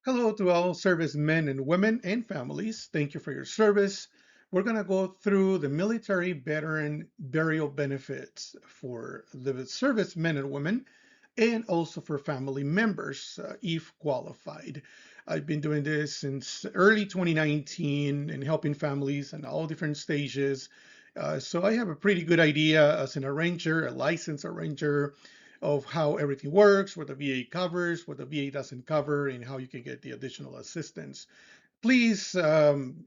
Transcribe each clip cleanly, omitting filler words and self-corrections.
Hello to all servicemen and women and families. Thank you for your service. We're going to go through the military veteran burial benefits for the servicemen and women and also for family members if qualified. I've been doing this since early 2019 and helping families in all different stages. So I have a pretty good idea as an arranger, a licensed arranger, of how everything works, what the VA covers, what the VA doesn't cover, and how you can get the additional assistance. Please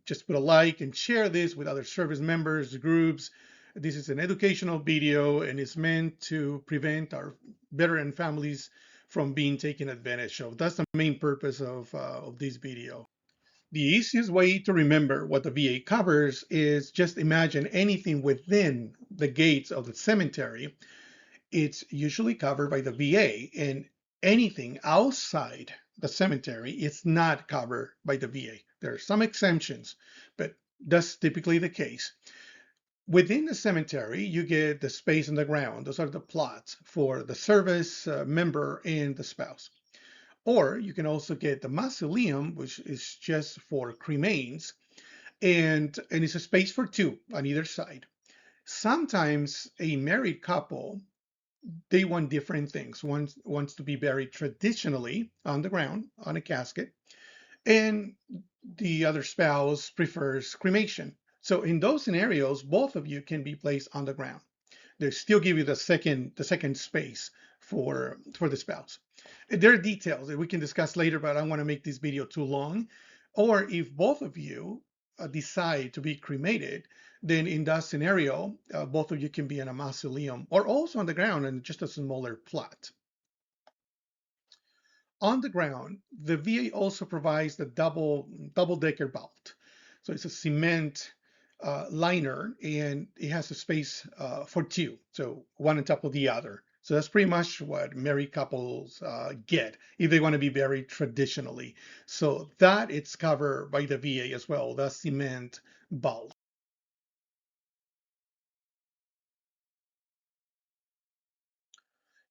just put a like and share this with other service members, groups. This is an educational video and it's meant to prevent our veteran families from being taken advantage of. That's the main purpose of this video. The easiest way to remember what the VA covers is just imagine anything within the gates of the cemetery. It's usually covered by the VA, and anything outside the cemetery is not covered by the VA. There are some exemptions, but that's typically the case. Within the cemetery, you get the space on the ground. Those are the plots for the service member and the spouse. Or you can also get the mausoleum, which is just for cremains, and it's a space for two on either side. Sometimes a married couple, they want different things. One wants to be buried traditionally on the ground on a casket, and the other spouse prefers cremation. So in those scenarios, both of you can be placed on the ground. They still give you the second space for the spouse. There are details that we can discuss later, but I don't want to make this video too long. Or if both of you decide to be cremated, then in that scenario, both of you can be in a mausoleum or also on the ground and just a smaller plot. On the ground, the VA also provides the double-decker vault. So it's a cement liner, and it has a space for two, so one on top of the other. So that's pretty much what married couples get if they want to be buried traditionally. So that it's covered by the VA as well, the cement vault.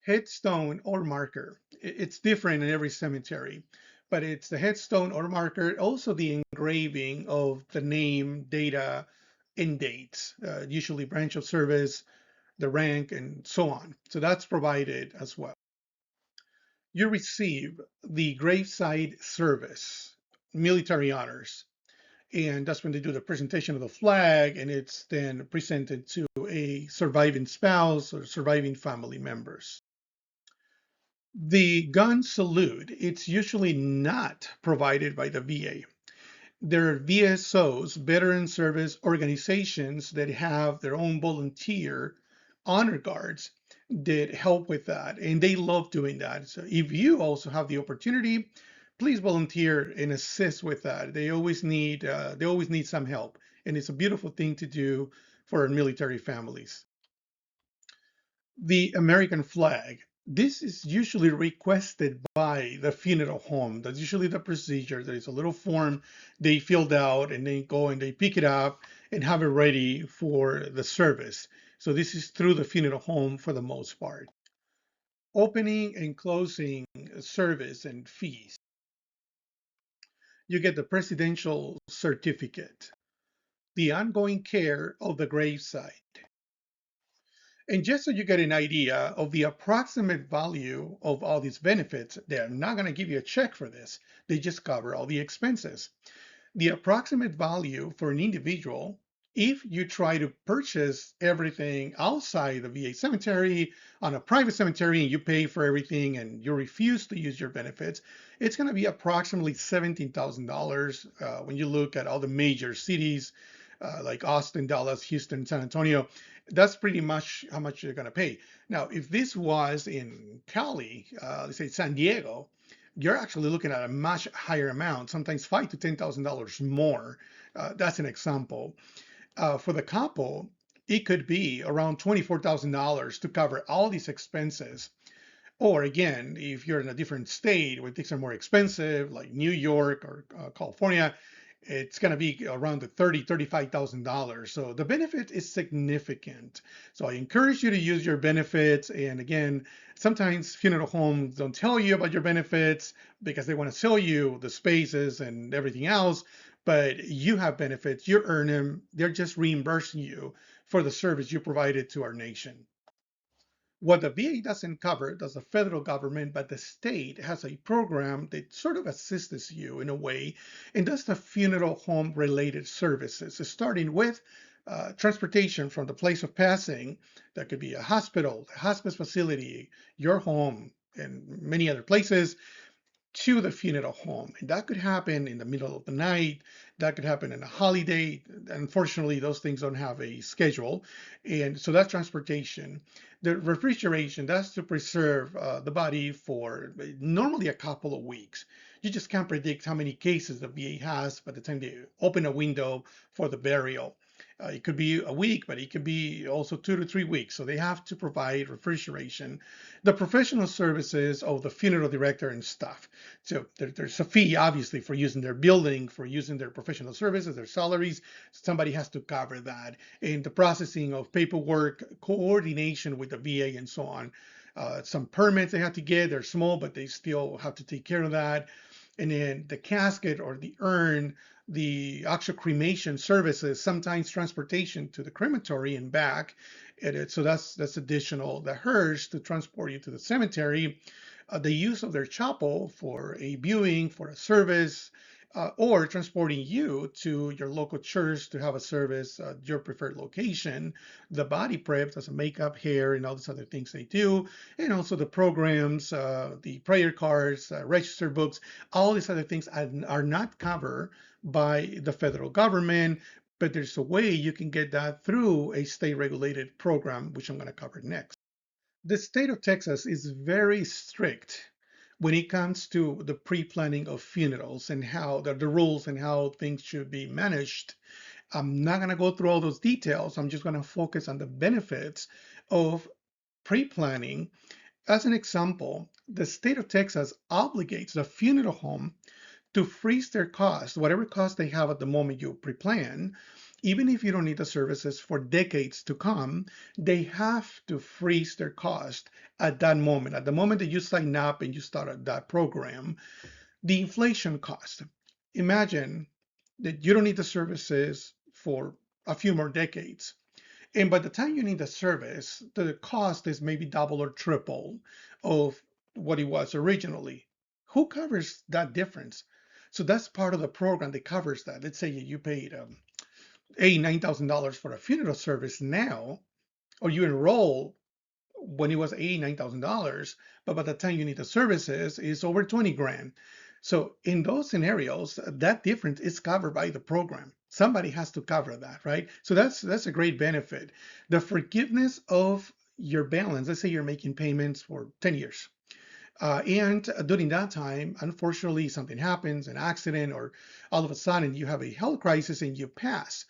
Headstone or marker. It's different in every cemetery, but it's the headstone or marker, also the engraving of the name, data, and dates, usually branch of service, the rank, and so on. So that's provided as well. You receive the gravesite service, military honors, and that's when they do the presentation of the flag, and it's then presented to a surviving spouse or surviving family members. The gun salute, it's usually not provided by the VA. There are VSOs, veteran service organizations, that have their own volunteer honor guards that help with that, and they love doing that. So if you also have the opportunity, please volunteer and assist with that. They always need some help, and it's a beautiful thing to do for our military families. The American flag. This is usually requested by the funeral home. That's usually the procedure. There is a little form they filled out and they go and they pick it up and have it ready for the service. So this is through the funeral home for the most part. Opening and closing service and fees. You get the presidential certificate, the ongoing care of the gravesite. And just so you get an idea of the approximate value of all these benefits, they're not going to give you a check for this. They just cover all the expenses. The approximate value for an individual, if you try to purchase everything outside the VA cemetery on a private cemetery and you pay for everything and you refuse to use your benefits, it's going to be approximately $17,000 when you look at all the major cities like Austin, Dallas, Houston, San Antonio. That's pretty much how much you're going to pay. Now, if this was in Cali, let's say San Diego, you're actually looking at a much higher amount, sometimes $5,000 to $10,000 more. That's an example. For the couple, it could be around $24,000 to cover all these expenses. Or again, if you're in a different state where things are more expensive, like New York or California, it's going to be around the $35,000. So the benefit is significant. So I encourage you to use your benefits. And again, sometimes funeral homes don't tell you about your benefits because they want to sell you the spaces and everything else. But you have benefits, you earn them. They're just reimbursing you for the service you provided to our nation. What the VA doesn't cover does the federal government, but the state has a program that sort of assists you in a way, and does the funeral home related services, starting with transportation from the place of passing. That could be a hospital, a hospice facility, your home, and many other places, to the funeral home. And that could happen in the middle of the night. That could happen in a holiday. Unfortunately, those things don't have a schedule. And so that's transportation. The refrigeration, that's to preserve the body for normally a couple of weeks. You just can't predict how many cases the VA has by the time they open a window for the burial. It could be a week, but it could be also 2 to 3 weeks. So they have to provide refrigeration. The professional services of the funeral director and staff. So there's a fee, obviously, for using their building, for using their professional services, their salaries. Somebody has to cover that. And the processing of paperwork, coordination with the VA, and so on. Some permits they have to get. They're small, but they still have to take care of that. And then the casket or the urn, the actual cremation services, sometimes transportation to the crematory and back. So that's additional. The hearse to transport you to the cemetery, the use of their chapel for a viewing, for a service, or transporting you to your local church to have a service at your preferred location. The body prep, that's a makeup, hair, and all these other things they do. And also the programs, the prayer cards, register books, all these other things are not covered by the federal government, but there's a way you can get that through a state regulated program, which I'm going to cover next. The state of Texas is very strict when it comes to the pre-planning of funerals and how the rules and how things should be managed. I'm not going to go through all those details. I'm just going to focus on the benefits of pre-planning. As an example, the state of Texas obligates the funeral home to freeze their costs, whatever cost they have at the moment you pre-plan. Even if you don't need the services for decades to come, they have to freeze their cost at that moment. At the moment that you sign up and you start that program, the inflation cost. Imagine that you don't need the services for a few more decades. And by the time you need the service, the cost is maybe double or triple of what it was originally. Who covers that difference? So that's part of the program that covers that. Let's say you paid $89,000 for a funeral service now, or you enroll when it was $89,000, but by the time you need the services, it's over 20 grand. So in those scenarios, that difference is covered by the program. Somebody has to cover that, right? So that's a great benefit. The forgiveness of your balance. Let's say you're making payments for 10 years. And during that time, unfortunately, something happens, an accident, or all of a sudden you have a health crisis and you pass,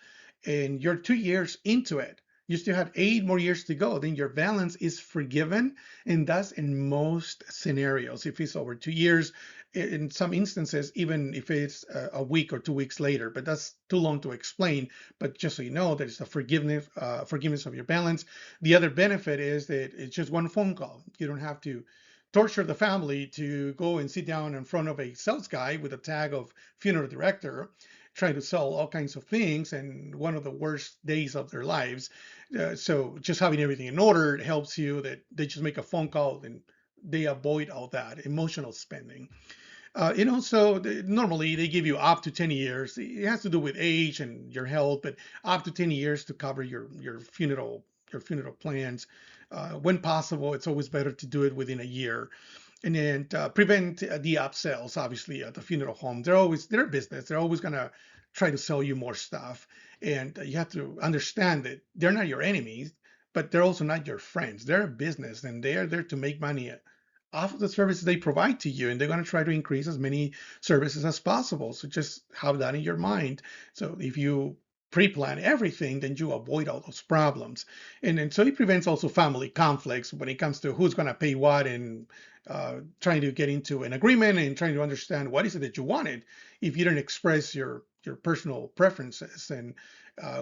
and you're 2 years into it. You still have 8 more years to go. Then your balance is forgiven, and that's in most scenarios. If it's over 2 years, in some instances, even if it's a week or 2 weeks later, but that's too long to explain. But just so you know, there's a forgiveness of your balance. The other benefit is that it's just one phone call. You don't have to torture the family to go and sit down in front of a sales guy with a tag of funeral director trying to sell all kinds of things and one of the worst days of their lives. So just having everything in order helps you that they just make a phone call and they avoid all that emotional spending. So normally they give you up to 10 years. It has to do with age and your health, but up to 10 years to cover your funeral plans. When possible, it's always better to do it within a year. And then prevent the upsells, obviously, at the funeral home. They're a business. They're always going to try to sell you more stuff. And you have to understand that they're not your enemies, but they're also not your friends. They're a business and they are there to make money off of the services they provide to you. And they're going to try to increase as many services as possible. So just have that in your mind. So if you pre-plan everything, then you avoid all those problems. And so it prevents also family conflicts when it comes to who's going to pay what and trying to get into an agreement and trying to understand what is it that you wanted. If you don't express your your personal preferences and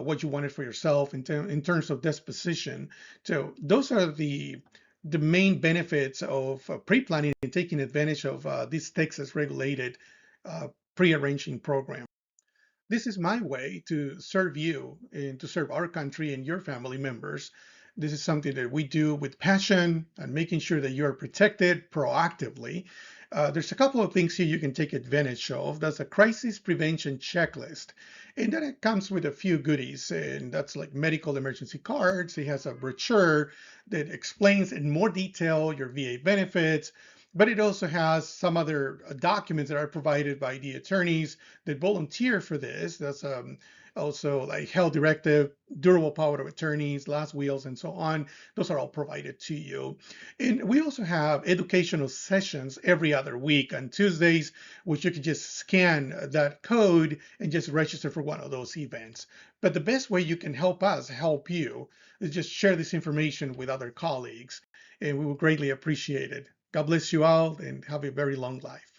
what you wanted for yourself in terms of disposition. So those are the main benefits of pre-planning and taking advantage of this Texas regulated pre-arranging program. This is my way to serve you and to serve our country and your family members. This is something that we do with passion and making sure that you're protected proactively. There's a couple of things here you can take advantage of. That's a crisis prevention checklist. And then it comes with a few goodies, and that's like medical emergency cards. It has a brochure that explains in more detail your VA benefits, but it also has some other documents that are provided by the attorneys that volunteer for this. That's also like health directive, durable power of attorneys, last wills, and so on. Those are all provided to you. And we also have educational sessions every other week on Tuesdays, which you can just scan that code and just register for one of those events. But the best way you can help us help you is just share this information with other colleagues, and we will greatly appreciate it. God bless you all and have a very long life.